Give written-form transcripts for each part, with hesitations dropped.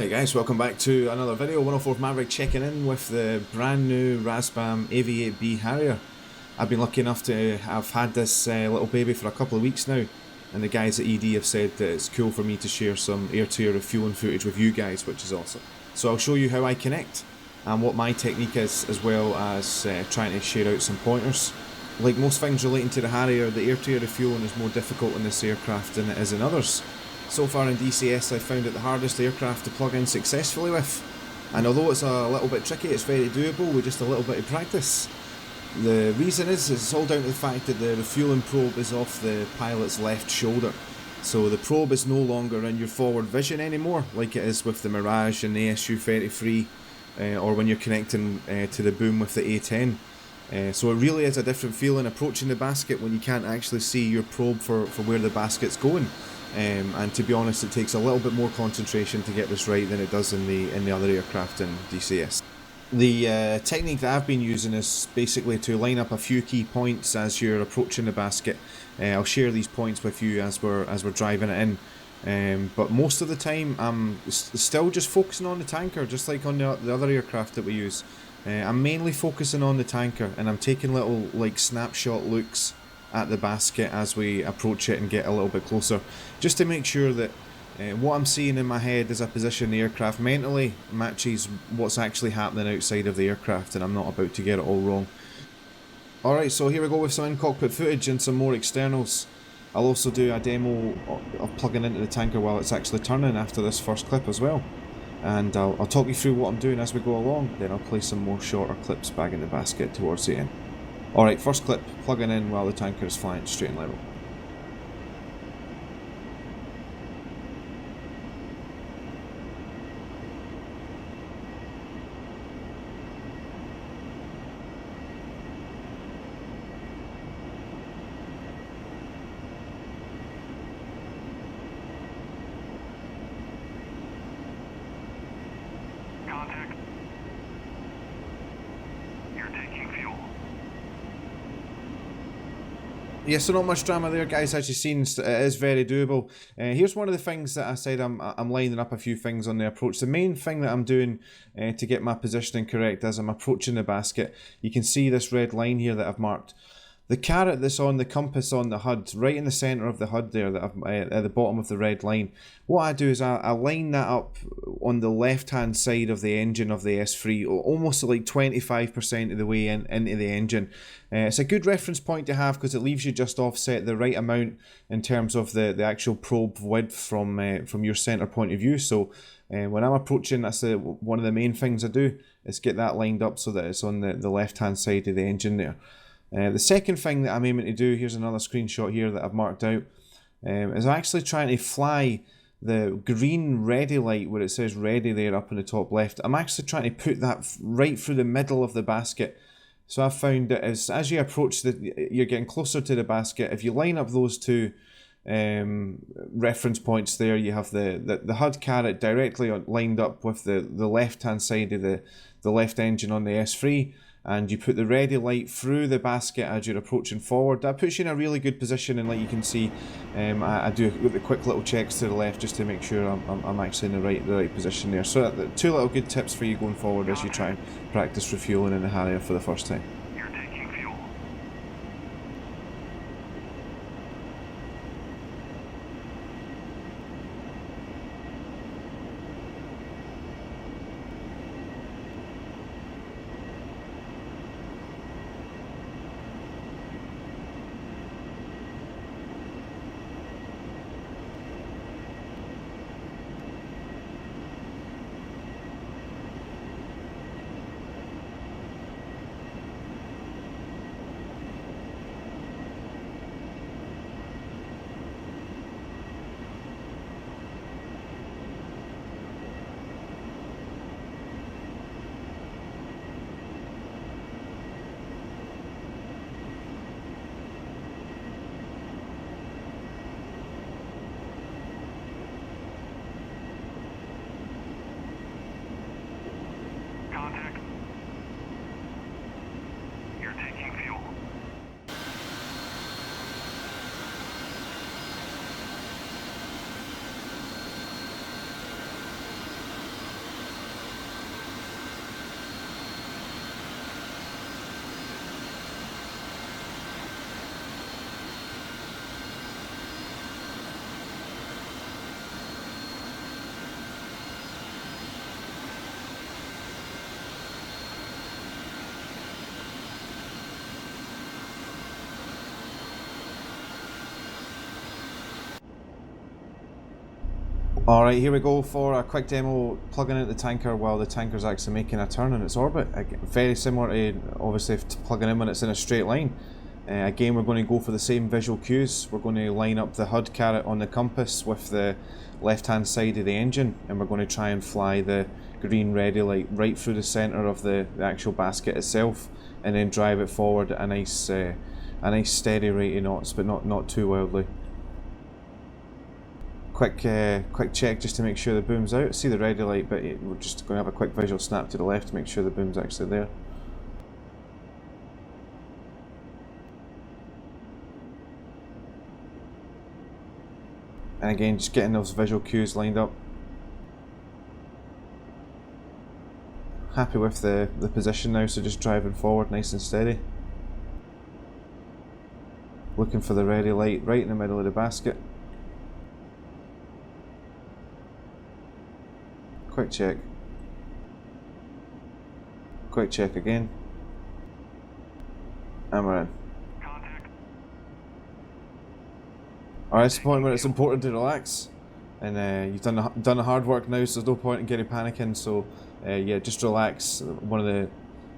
Hey guys, welcome back to another video. 104th Maverick checking in with the brand new Razbam AV-8B Harrier. I've been lucky enough to have had this little baby for a couple of weeks now, and the guys at ED have said that it's cool for me to share some air-to-air refueling footage with you guys, which is awesome. So I'll show you how I connect and what my technique is, as well as trying to share out some pointers. Like most things relating to the Harrier, the air-to-air refueling is more difficult in this aircraft than it is in others. So far in DCS I've found it the hardest aircraft to plug in successfully with, and although it's a little bit tricky, it's very doable with just a little bit of practice. The reason is it's all down to the fact that the refueling probe is off the pilot's left shoulder, so the probe is no longer in your forward vision anymore like it is with the Mirage and the Su-25T or when you're connecting to the boom with the A10. So it really is a different feeling approaching the basket when you can't actually see your probe for where the basket's going. And to be honest, it takes a little bit more concentration to get this right than it does in the other aircraft in DCS. The technique that I've been using is basically to line up a few key points as you're approaching the basket. I'll share these points with you as we're driving it in. But most of the time I'm still just focusing on the tanker, just like on the other aircraft that we use. I'm mainly focusing on the tanker, and I'm taking little like snapshot looks at the basket as we approach it and get a little bit closer, just to make sure that what I'm seeing in my head as I position the aircraft mentally matches what's actually happening outside of the aircraft, and I'm not about to get it all wrong. Alright, so here we go with some in-cockpit footage and some more externals. I'll also do a demo of plugging into the tanker while it's actually turning after this first clip as well. And I'll talk you through what I'm doing as we go along, then I'll play some more shorter clips back in the basket towards the end. Alright, first clip, plugging in while the tanker is flying straight and level. Contact. You're taking fuel. Yeah, so not much drama there, guys. As you've seen, it is very doable. Here's one of the things that I said I'm lining up a few things on the approach. The main thing that I'm doing to get my positioning correct as I'm approaching the basket, you can see this red line here that I've marked. The caret that's on the compass on the HUD, right in the centre of the HUD there, that I've, at the bottom of the red line, what I do is I line that up on the left-hand side of the engine of the S3, almost like 25% of the way into the engine. It's a good reference point to have because it leaves you just offset the right amount in terms of the actual probe width from your centre point of view. So when I'm approaching, that's one of the main things I do, is get that lined up so that it's on the left-hand side of the engine there. The second thing that I'm aiming to do, here's another screenshot here that I've marked out, is I'm actually trying to fly the green ready light where it says ready there up in the top left. I'm actually trying to put that right through the middle of the basket. So I've found that as you approach, you're getting closer to the basket. If you line up those two reference points there, you have the HUD caret directly lined up with the left hand side of the left engine on the S3, and you put the ready light through the basket as you're approaching forward. That puts you in a really good position, and like you can see, I do the quick little checks to the left just to make sure I'm actually in the right position there. So two little good tips for you going forward as you try and practice refueling in the Harrier for the first time. You're taking fuel. Alright, here we go for a quick demo plugging into the tanker while the tanker's actually making a turn in its orbit. Very similar to obviously plugging in when it's in a straight line. Again, we're going to go for the same visual cues. We're going to line up the HUD caret on the compass with the left hand side of the engine, and we're going to try and fly the green ready light right through the centre of the actual basket itself, and then drive it forward at a nice steady rate of knots, but not too wildly. Quick check just to make sure the boom's out. See the ready light, but we're just going to have a quick visual snap to the left to make sure the boom's actually there. And again, just getting those visual cues lined up. Happy with the position now, so just driving forward nice and steady. Looking for the ready light right in the middle of the basket. Quick check. Quick check again. And we're in. Alright, it's the point where it's important to relax. And you've done the hard work now, so there's no point in getting panicking. So yeah, just relax. One of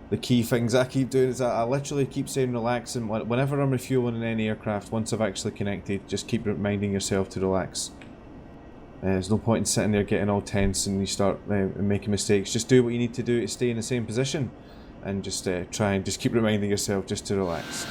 the key things I keep doing is I literally keep saying relax, and whenever I'm refueling in any aircraft, once I've actually connected, just keep reminding yourself to relax. There's no point in sitting there getting all tense and you start making mistakes. Just do what you need to do to stay in the same position, and just try and just keep reminding yourself just to relax.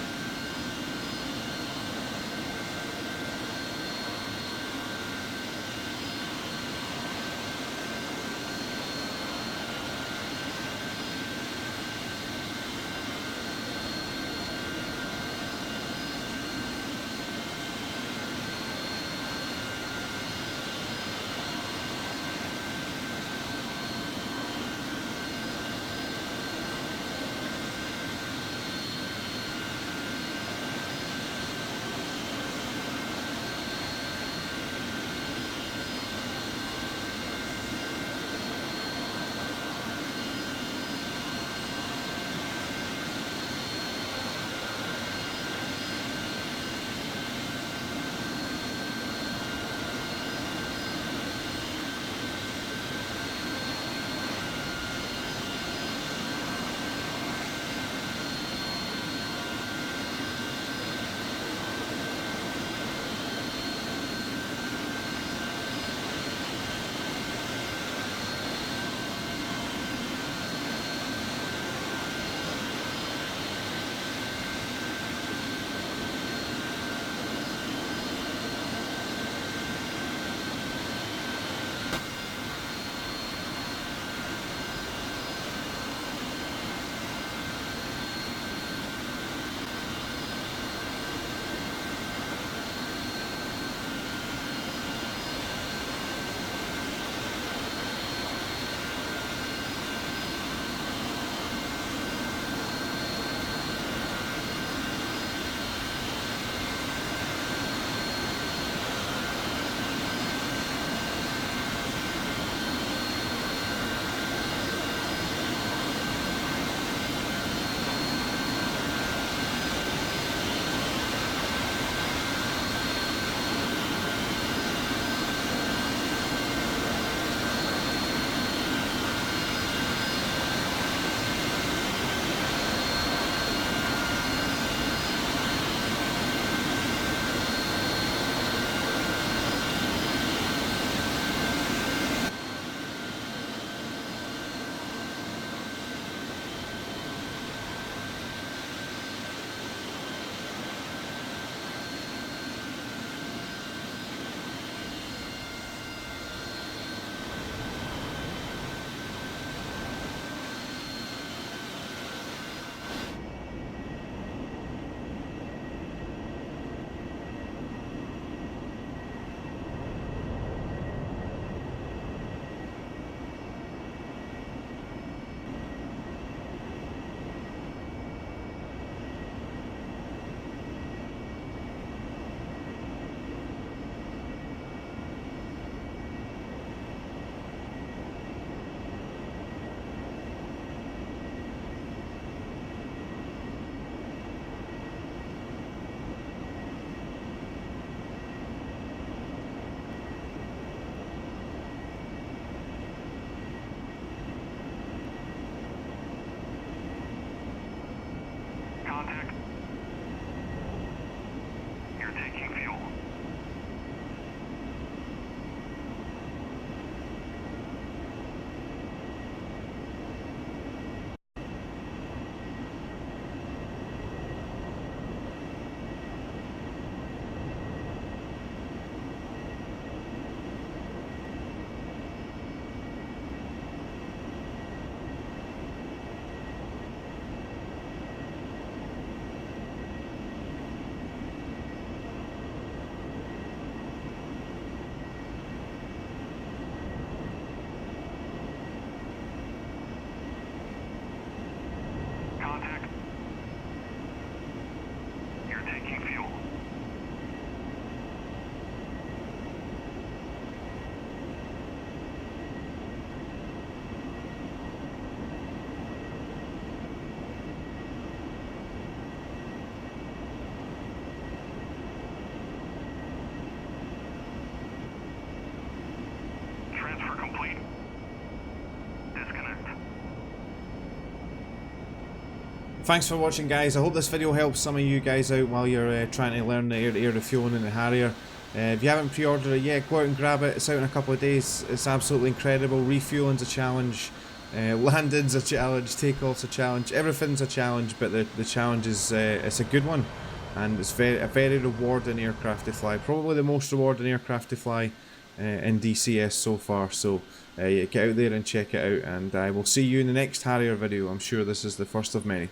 Thanks for watching, guys. I hope this video helps some of you guys out while you're trying to learn the air refueling in the Harrier. If you haven't pre-ordered it yet, go out and grab it. It's out in a couple of days. It's absolutely incredible. Refueling's a challenge, landing's a challenge, takeoff's a challenge. Everything's a challenge, but the challenge is it's a good one, and it's a very rewarding aircraft to fly. Probably the most rewarding aircraft to fly in DCS so far. So get out there and check it out, and I will see you in the next Harrier video. I'm sure this is the first of many.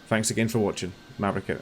Thanks again for watching. Maverick out.